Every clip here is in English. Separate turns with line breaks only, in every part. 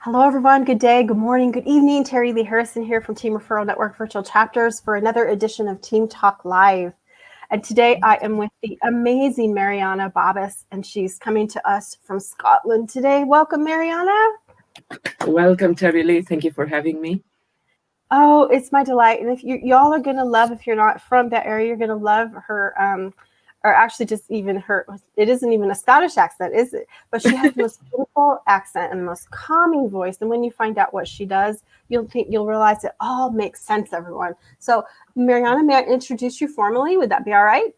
Hello, everyone. Good day, good morning, good evening. Terilee Harrison here from Team Referral Network Virtual Chapters for another edition of Team Talk Live. And today I am with the amazing Mariana Babas, and she's coming to us from Scotland today. Welcome, Mariana.
Welcome, Terilee. Thank you for having me.
Oh, it's my delight. And if y'all are going to love, if you're not from that area, you're going to love her, or actually just even her, it isn't even a Scottish accent, is it? But she has the most beautiful accent and the most calming voice. And when you find out what she does, you'll realize it all makes sense, everyone. So Mariana, may I introduce you formally? Would that be all right?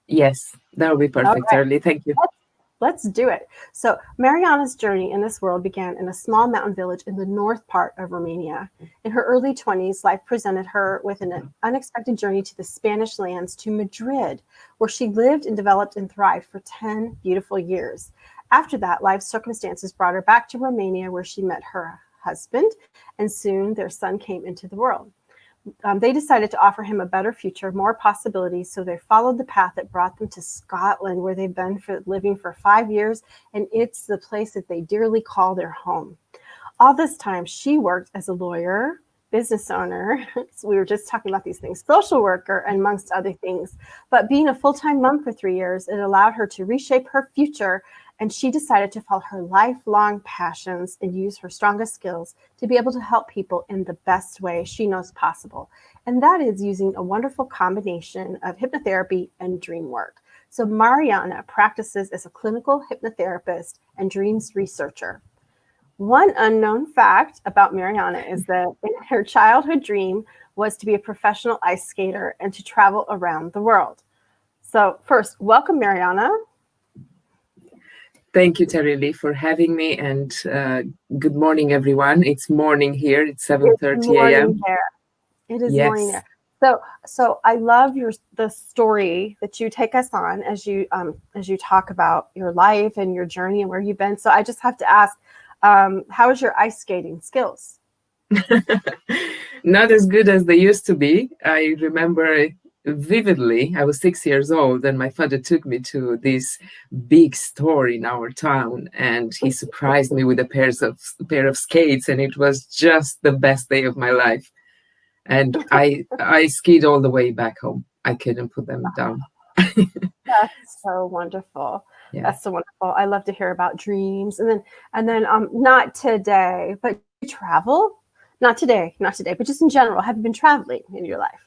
Yes, that would be perfect,
Right.
Terilee. Thank you.
Let's do it. So Mariana's journey in this world began in a small mountain village in the north part of Romania. In her early 20s, life presented her with an unexpected journey to the Spanish lands to Madrid, where she lived and developed and thrived for 10 beautiful years. After that, life circumstances brought her back to Romania, where she met her husband, and soon their son came into the world. They decided to offer him a better future, more possibilities, so they followed the path that brought them to Scotland, where they've been living for 5 years, and it's the place that they dearly call their home. All this time, she worked as a lawyer, business owner, so we were just talking about these things, social worker, and amongst other things. But being a full-time mom for 3 years, it allowed her to reshape her future, and she decided to follow her lifelong passions and use her strongest skills to be able to help people in the best way she knows possible. And that is using a wonderful combination of hypnotherapy and dream work. So Mariana practices as a clinical hypnotherapist and dreams researcher. One unknown fact about Mariana is that her childhood dream was to be a professional ice skater and to travel around the world. So first, welcome, Mariana.
Thank you, Terilee, for having me, and good morning, everyone. It's morning here. It's 7:30 a.m.
It is
Yes.
morning there. So I love the story that you take us on as you talk about your life and your journey and where you've been. So I just have to ask, how is your ice skating skills?
Not as good as they used to be. I remember vividly, I was 6 years old, and my father took me to this big store in our town, and he surprised me with a pair of skates, and it was just the best day of my life. And I skied all the way back home. I couldn't put them down.
That's so wonderful. Yeah. That's so wonderful. I love to hear about dreams. And then not today, but you travel? Not today, but just in general, have you been traveling in your life?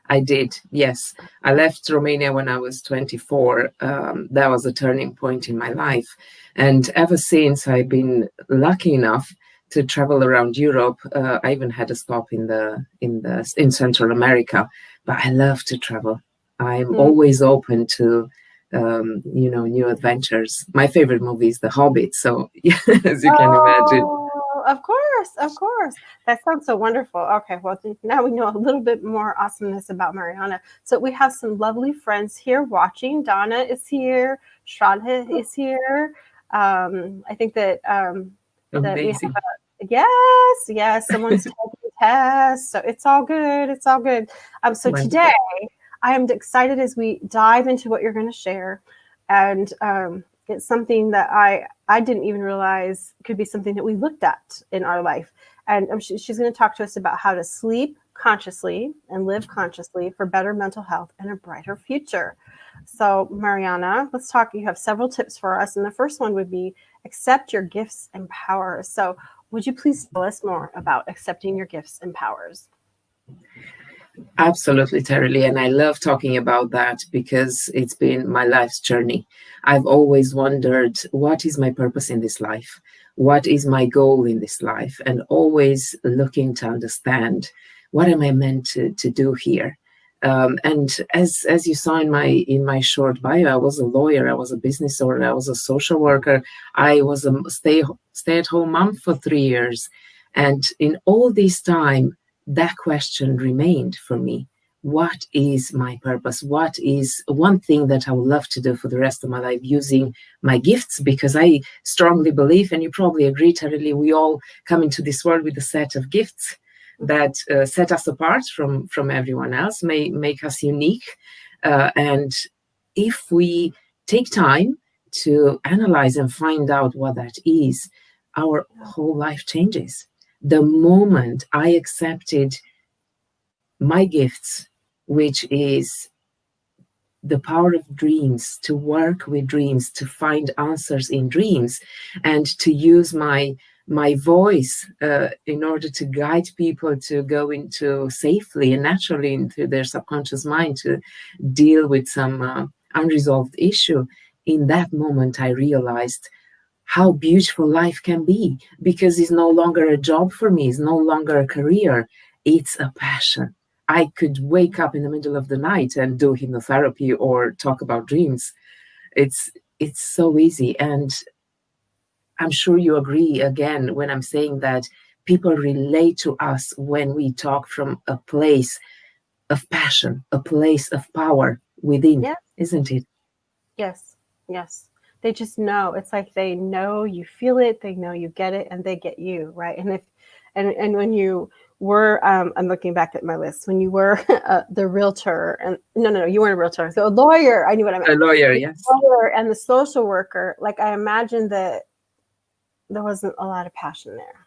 I did, yes. I left Romania when I was 24. That was a turning point in my life. And ever since, I've been lucky enough to travel around Europe. I even had a stop in Central America. But I love to travel. I'm always open to new adventures. My favorite movie is The Hobbit. So as you can imagine.
Of course. That sounds so wonderful. Okay, well, now we know a little bit more awesomeness about Mariana. So we have some lovely friends here watching. Donna is here. Shraddha is here. I think that we have yes, someone's taking tests. So it's all good. So today I am excited as we dive into what you're going to share. And it's something that I didn't even realize could be something that we looked at in our life. And she's going to talk to us about how to sleep consciously and live consciously for better mental health and a brighter future. So Mariana, let's talk. You have several tips for us. And the first one would be accept your gifts and powers. So would you please tell us more about accepting your gifts and powers?
Absolutely, Terilee, and I love talking about that because it's been my life's journey. I've always wondered, what is my purpose in this life? What is my goal in this life? And always looking to understand, what am I meant to do here? And as you saw in my short bio, I was a lawyer, I was a business owner, I was a social worker, I was a stay-at-home mom for 3 years. And in all this time, that question remained for me. What is my purpose? What is one thing that I would love to do for the rest of my life using my gifts? Because I strongly believe, and you probably agree, Terilee, we all come into this world with a set of gifts that set us apart from everyone else, make us unique. And if we take time to analyze and find out what that is, our whole life changes. The moment I accepted my gifts, which is the power of dreams, to work with dreams, to find answers in dreams, and to use my voice in order to guide people to go into safely and naturally into their subconscious mind to deal with some unresolved issue. In that moment, I realized how beautiful life can be, because it's no longer a job for me, it's no longer a career, it's a passion. I could wake up in the middle of the night and do hypnotherapy or talk about dreams. It's so easy. And I'm sure you agree again when I'm saying that people relate to us when we talk from a place of passion, a place of power within,
Yeah.
isn't it?
Yes. Yes. They just know. It's like they know you feel it, they know you get it, and they get you, right? And when you were, I'm looking back at my list, when you were the realtor, and no, you weren't a realtor, so a lawyer, I knew what I meant.
A lawyer,
The
yes.
lawyer and the social worker, like I imagine that there wasn't a lot of passion there.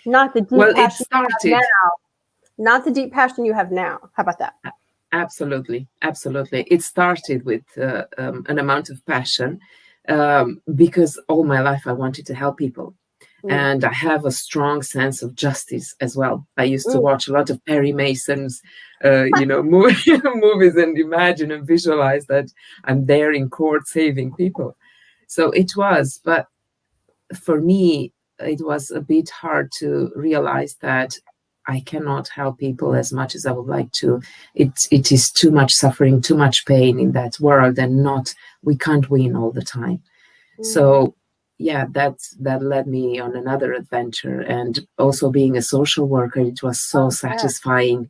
Not the deep passion you have now. Not the deep passion you have now. How about that?
Absolutely. It started with an amount of passion because all my life I wanted to help people. And I have a strong sense of justice as well. I used to watch a lot of Perry Mason's, movies and imagine and visualize that I'm there in court saving people. So it was, but for me, it was a bit hard to realize that I cannot help people as much as I would like to. It is too much suffering, too much pain in that world, and we can't win all the time. So yeah, that led me on another adventure. And also being a social worker, it was so satisfying.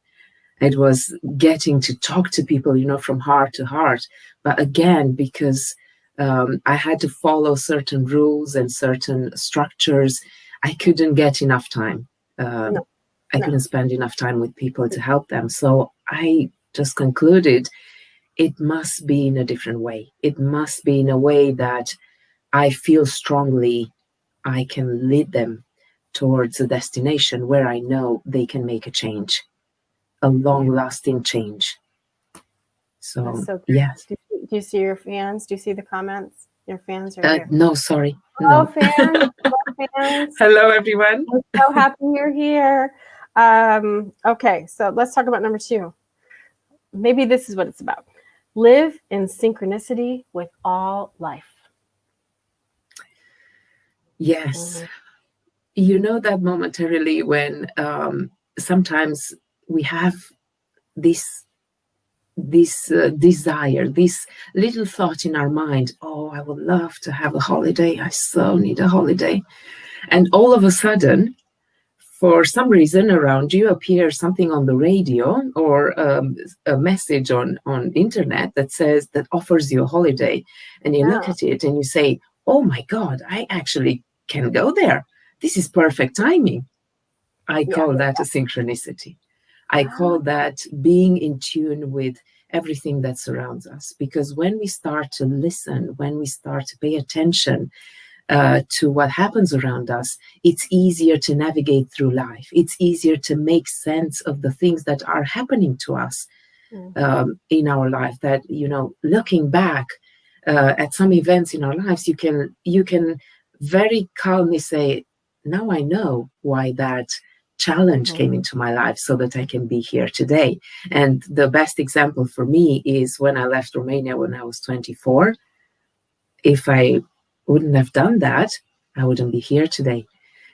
It was getting to talk to people, from heart to heart. But again, because I had to follow certain rules and certain structures, I couldn't get enough time. I couldn't spend enough time with people to help them. So I just concluded it must be in a different way. It must be in a way that I feel strongly I can lead them towards a destination where I know they can make a change, a long-lasting change. So yes.
Do you see your fans? Do you see the comments? Your fans are here.
No, sorry.
Hello,
No.
fans. Hello, fans.
Hello, everyone.
I'm so happy you're here. Okay, so let's talk about number 2. Maybe this is what it's about. Live in synchronicity with all life.
Yes. You know that momentarily when sometimes we have this desire, this little thought in our mind, oh, I would love to have a holiday. I so need a holiday. And all of a sudden, for some reason around you appears something on the radio or a message on internet that offers you a holiday. And you look at it and you say, oh my God, I actually can go there. This is perfect timing. I call that a synchronicity. I call that being in tune with everything that surrounds us. Because when we start to listen, when we start to pay attention to what happens around us, it's easier to navigate through life. It's easier to make sense of the things that are happening to us in our life. That, looking back at some events in our lives, you can very calmly say, now I know why that challenge came into my life so that I can be here today. And the best example for me is when I left Romania when I was 24. If I wouldn't have done that, I wouldn't be here today.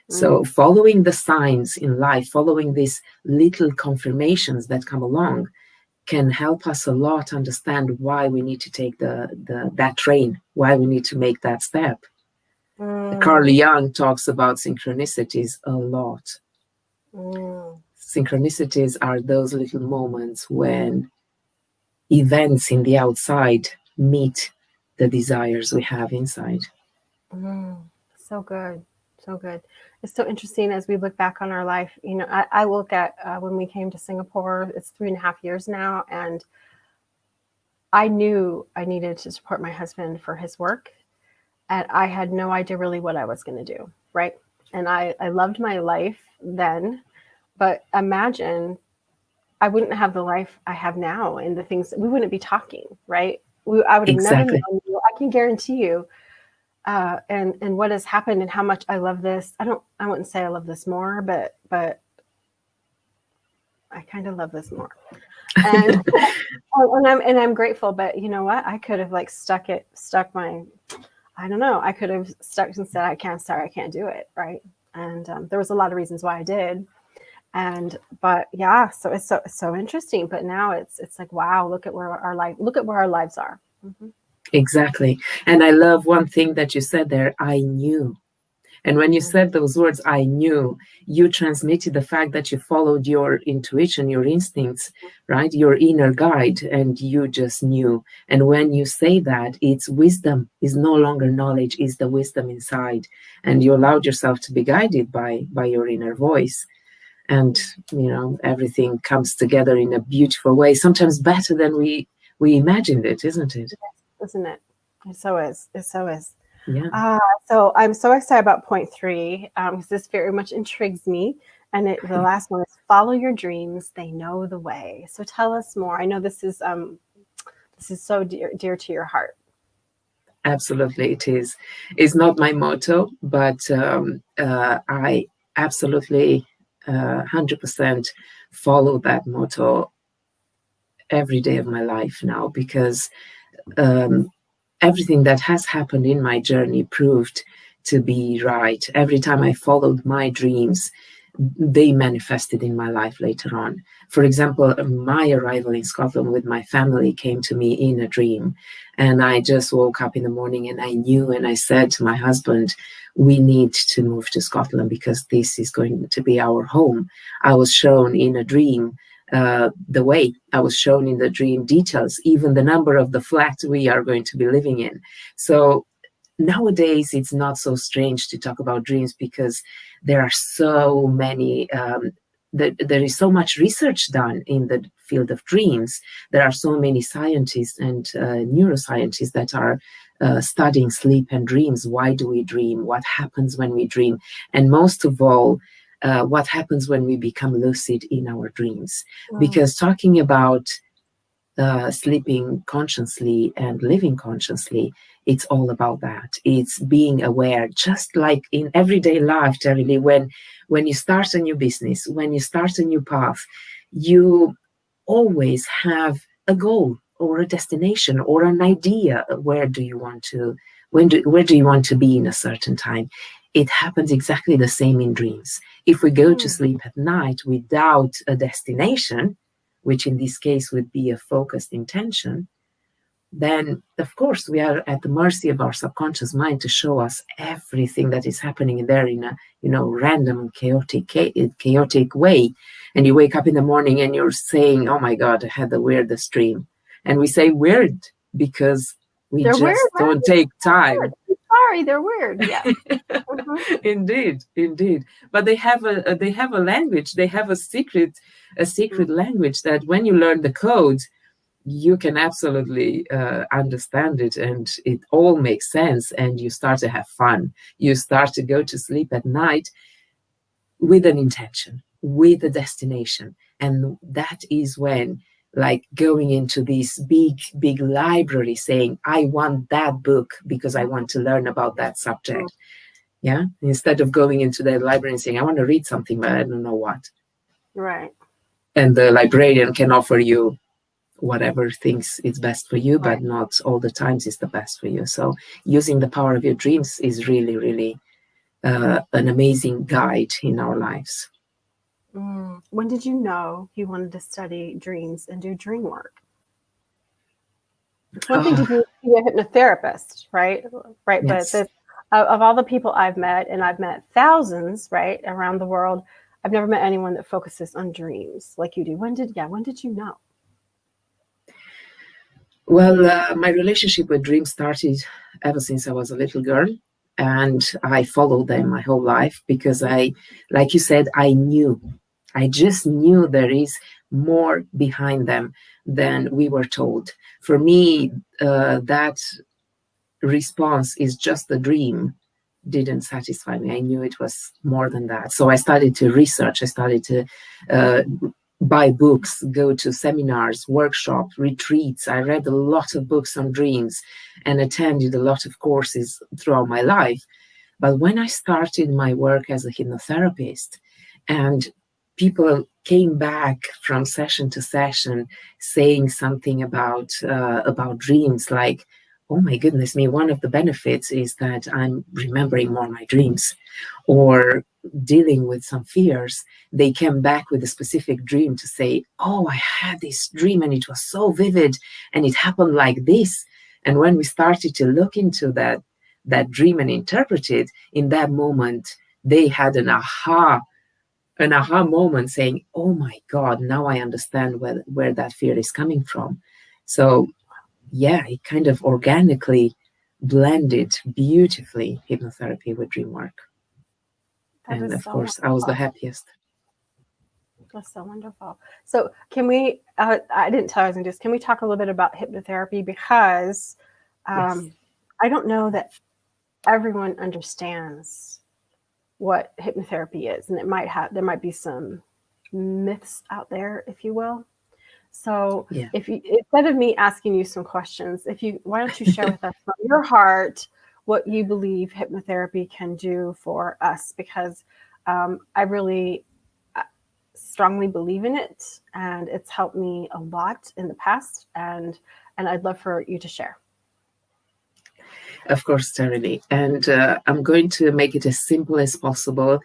So following the signs in life, following these little confirmations that come along, can help us a lot understand why we need to take that train, why we need to make that step. Carl Jung talks about synchronicities a lot. Synchronicities are those little moments when events in the outside meet the desires we have inside.
So good. So good. It's so interesting as we look back on our life. I look at when we came to Singapore, it's 3.5 years now. And I knew I needed to support my husband for his work. and I had no idea really what I was going to do, right? And I loved my life then, but imagine I wouldn't have the life I have now and the things we wouldn't be talking, right? I would have never known
Exactly.
you. I can guarantee you, and what has happened and how much I love this. I wouldn't say I love this more, but I kind of love this more. And I'm grateful, but you know what? I could have like stuck my, I don't know. I could have stuck and said, I can't do it, right? And there was a lot of reasons why I did. But yeah, so it's so interesting. But now it's like, wow, look at where our lives are. Mm-hmm.
Exactly. And I love one thing that you said there, I knew. And when you said those words, I knew, you transmitted the fact that you followed your intuition, your instincts, right? Your inner guide, and you just knew. And when you say that, it's wisdom, is no longer knowledge, is the wisdom inside. And you allowed yourself to be guided by your inner voice. And, everything comes together in a beautiful way, sometimes better than we imagined it, isn't it?
Isn't it? It so is. It so is.
Yeah.
So I'm so excited about point 3 because this very much intrigues me. And the last one is follow your dreams. They know the way. So tell us more. I know this is so dear to your heart.
Absolutely, it is. It's not my motto, but I absolutely 100% follow that motto every day of my life now, because everything that has happened in my journey proved to be right. Every time I followed my dreams, they manifested in my life later on. For example, my arrival in Scotland with my family came to me in a dream. And I just woke up in the morning and I knew, and I said to my husband, we need to move to Scotland because this is going to be our home. I was shown in a dream the way. I was shown in the dream details, even the number of the flat we are going to be living in. So nowadays it's not so strange to talk about dreams because there are so many there is so much research done in the field of dreams. There are so many scientists and neuroscientists that are studying sleep and dreams. Why do we dream? What happens when we dream? And most of all, what happens when we become lucid in our dreams? Because talking about sleeping consciously and living consciously, it's all about that. It's being aware, just like in everyday life, Terilee, when you start a new business, when you start a new path, you always have a goal or a destination or an idea. Where do you want to be in a certain time? It happens exactly the same in dreams. If we go to sleep at night without a destination, which in this case would be a focused intention, then of course we are at the mercy of our subconscious mind to show us everything that is happening there in a random and chaotic way. And you wake up in the morning and you're saying, oh my God, I had the weirdest dream. And we say weird because
They're
just
weird,
don't take time.
Sorry, they're weird. Yeah.
Indeed. But they have a language. They have a secret language that when you learn the code, you can absolutely understand it, and it all makes sense. And you start to have fun. You start to go to sleep at night with an intention, with a destination, and that is when, like, going into this big library saying, I want that book because I want to learn about that subject. Yeah, instead of going into the library and saying, I want to read something, but I don't know what.
Right.
And the librarian can offer you whatever thinks is best for you, but not all the times is the best for you. So using the power of your dreams is really, really an amazing guide in our lives.
When did you know you wanted to study dreams and do dream work? It's one thing to be a hypnotherapist, right? Right.
Yes.
But of all the people I've met, and I've met thousands, right, around the world, I've never met anyone that focuses on dreams like you do. When did you know?
Well, my relationship with dreams started ever since I was a little girl, and I followed them my whole life because like you said, I just knew there is more behind them than we were told. For me, that response is just a dream didn't satisfy me. I knew it was more than that. So I started to research. I started to buy books, go to seminars, workshops, retreats. I read a lot of books on dreams and attended a lot of courses throughout my life. But when I started my work as a hypnotherapist, and people came back from session to session saying something about dreams, like, oh my goodness me, one of the benefits is that I'm remembering more my dreams, or dealing with some fears, they came back with a specific dream to say, oh, I had this dream and it was so vivid and it happened like this. And when we started to look into that dream and interpret it, in that moment, they had an aha moment saying, oh my God, now I understand where that fear is coming from. So yeah, it kind of organically blended beautifully, hypnotherapy with dream work.
That
And
is
of
so
course, I was the
wonderful.
happiest.
That's so wonderful. So can we, I didn't tell you I was going to do this. Can we talk a little bit about hypnotherapy? Because
Yes.
I don't know that everyone understands what hypnotherapy is. And there might be some myths out there, if you will. So
Yeah.
if you, instead of me asking you some questions, why don't you share with us from your heart what you believe hypnotherapy can do for us? Because I really strongly believe in it, and it's helped me a lot in the past, and I'd love for you to share.
Of course, Terilee. And I'm going to make it as simple as possible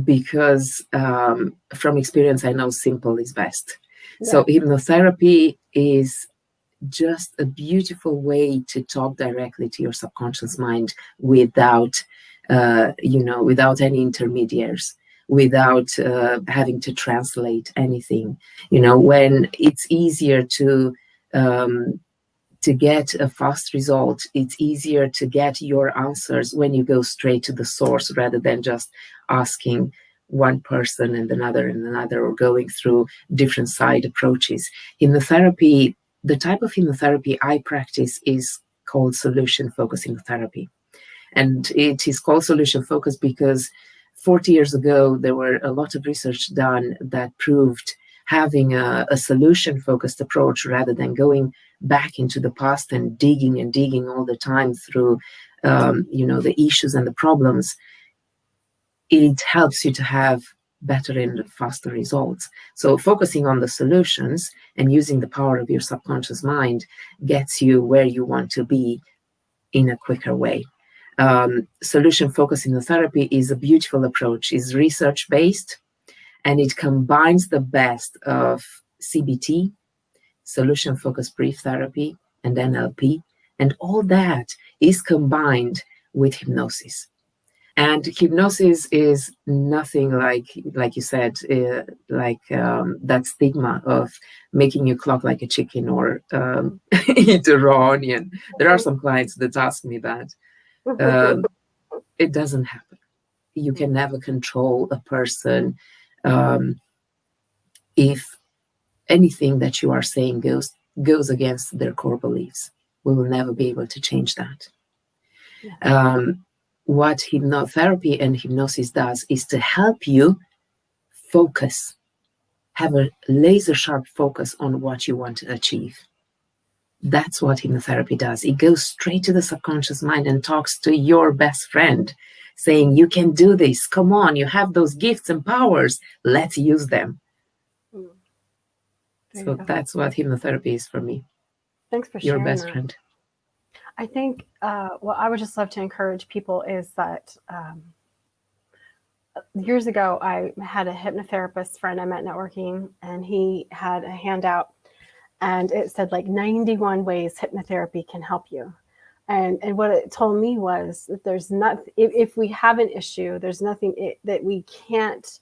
because from experience, I know simple is best.
Yeah.
So hypnotherapy is just a beautiful way to talk directly to your subconscious mind without, without any intermediaries, without having to translate anything. When it's easier to get a fast result, it's easier to get your answers when you go straight to the source rather than just asking one person and another, or going through different side approaches. Hypnotherapy, the type of hypnotherapy I practice is called solution focused hypnotherapy. And it is called solution focused because 40 years ago, there were a lot of research done that proved having a solution focused approach rather than going back into the past and digging all the time through the issues and the problems, it helps you to have better and faster results. So focusing on the solutions and using the power of your subconscious mind gets you where you want to be in a quicker way. Solution focused hypnotherapy is a beautiful approach, is research based, and it combines the best of CBT, solution focused brief therapy, and NLP, and all that is combined with hypnosis. And hypnosis is nothing like you said, that stigma of making you clock like a chicken or eat a raw onion. There are some clients that ask me that. It doesn't happen. You can never control a person if anything that you are saying goes against their core beliefs. We will never be able to change that. Yeah. What hypnotherapy and hypnosis does is to help you focus, have a laser sharp focus on what you want to achieve. That's what hypnotherapy does. It goes straight to the subconscious mind and talks to your best friend, saying, you can do this. Come on, you have those gifts and powers. Let's use them. So that's what hypnotherapy is for me.
Thanks for sharing
your best
that.
friend.
I think what I would just love to encourage people is that years ago, I had a hypnotherapist friend I met networking, and he had a handout, and it said like 91 ways hypnotherapy can help you. And what it told me was that there's not, if we have an issue, there's nothing that we can't,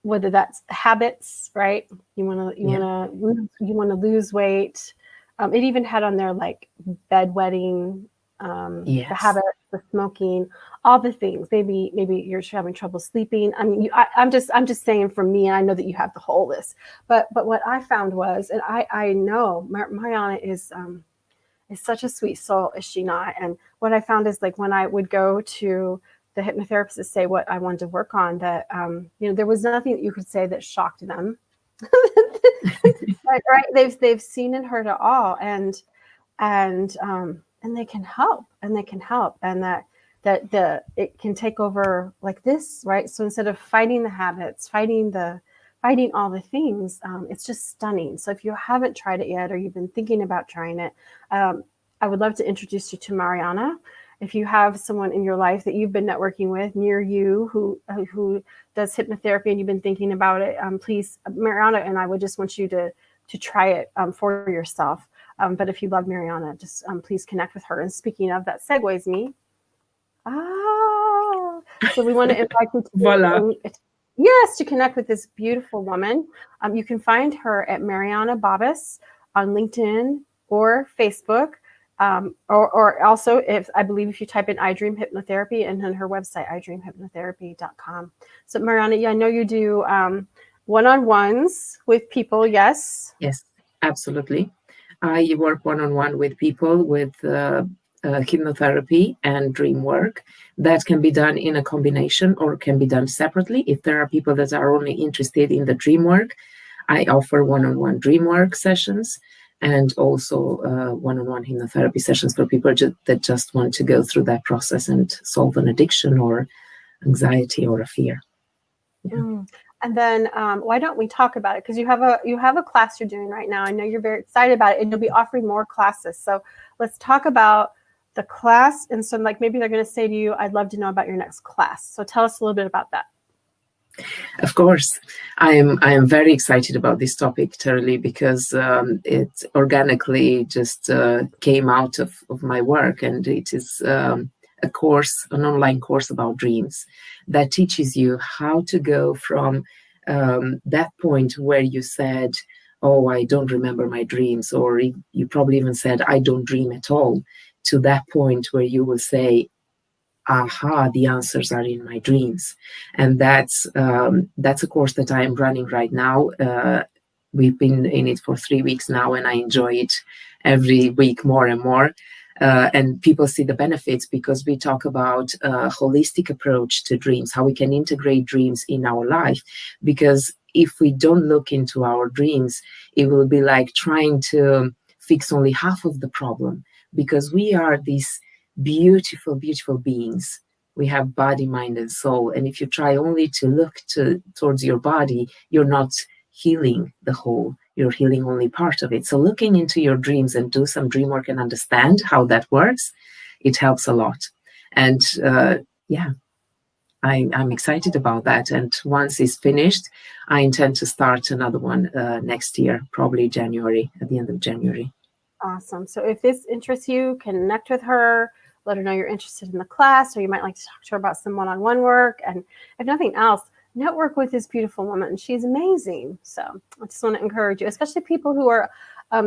whether that's habits, right? You want to lose weight. It even had on there like bedwetting, the habit, the smoking, all the things. Maybe you're having trouble sleeping. I mean, I'm just saying for me, and I know that you have the whole list. But what I found was, and I know Mariana is is such a sweet soul, is she not? And what I found is, like, when I would go to the hypnotherapist to say what I wanted to work on, that there was nothing that you could say that shocked them. Right? They've seen and heard it all, and they can help, and that it can take over like this, right? So instead of fighting the habits, fighting all the things, it's just stunning. So if you haven't tried it yet, or you've been thinking about trying it, I would love to introduce you to Mariana. If you have someone in your life that you've been networking with near you who does hypnotherapy and you've been thinking about it, please, Mariana and I would just want you to try it for yourself. But if you love Mariana, just please connect with her. And speaking of, that segues me. So we want to invite you to
Voila.
to connect with this beautiful woman. You can find her at Mariana Babas on LinkedIn or Facebook. Or also, if you type in iDream Hypnotherapy, and then her website, iDreamHypnotherapy.com. So Mariana, I know you do one-on-ones with people, yes?
Yes, absolutely. I work one-on-one with people with hypnotherapy and dream work. That can be done in a combination or can be done separately. If there are people that are only interested in the dream work, I offer one-on-one dream work sessions, and also one-on-one hypnotherapy sessions for people that just want to go through that process and solve an addiction or anxiety or a fear. Yeah.
And then why don't we talk about it? Because you have a class you're doing right now. I know you're very excited about it, and you'll be offering more classes. So let's talk about the class. And so, like, maybe they're going to say to you, I'd love to know about your next class. So tell us a little bit about that.
Of course, I am very excited about this topic, Terilee, because it organically just came out of my work, and it is an online course about dreams that teaches you how to go from that point where you said, "Oh, I don't remember my dreams," or you probably even said, "I don't dream at all," to that point where you will say, aha, the answers are in my dreams. And that's a course that I am running right now. We've been in it for 3 weeks now, and I enjoy it every week more and more. And people see the benefits because we talk about a holistic approach to dreams, how we can integrate dreams in our life. Because if we don't look into our dreams, it will be like trying to fix only half of the problem, because we are these beautiful, beautiful beings. We have body, mind, and soul. And if you try only to look towards your body, you're not healing the whole. You're healing only part of it. So looking into your dreams and do some dream work and understand how that works, it helps a lot. And I'm excited about that. And once it's finished, I intend to start another one next year, probably January, at the end of January.
Awesome. So if this interests you, connect with her, let her know you're interested in the class, or you might like to talk to her about some one-on-one work. And if nothing else, network with this beautiful woman. She's amazing. So I just want to encourage you, especially people who are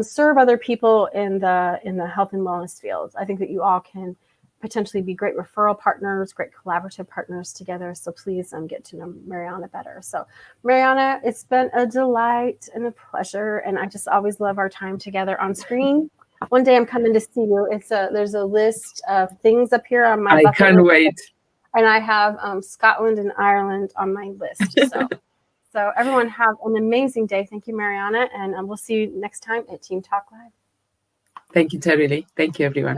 serve other people in the health and wellness field. I think that you all can potentially be great referral partners, great collaborative partners together. So please get to know Mariana better. So Mariana, it's been a delight and a pleasure. And I just always love our time together on screen. One day I'm coming to see you. There's a list of things up here on my bucket
can't
list,
wait.
and I have Scotland and Ireland on my list. So everyone have an amazing day. Thank you, Mariana, and we'll see you next time at Team Talk Live.
Thank you, Terilee. Thank you, everyone.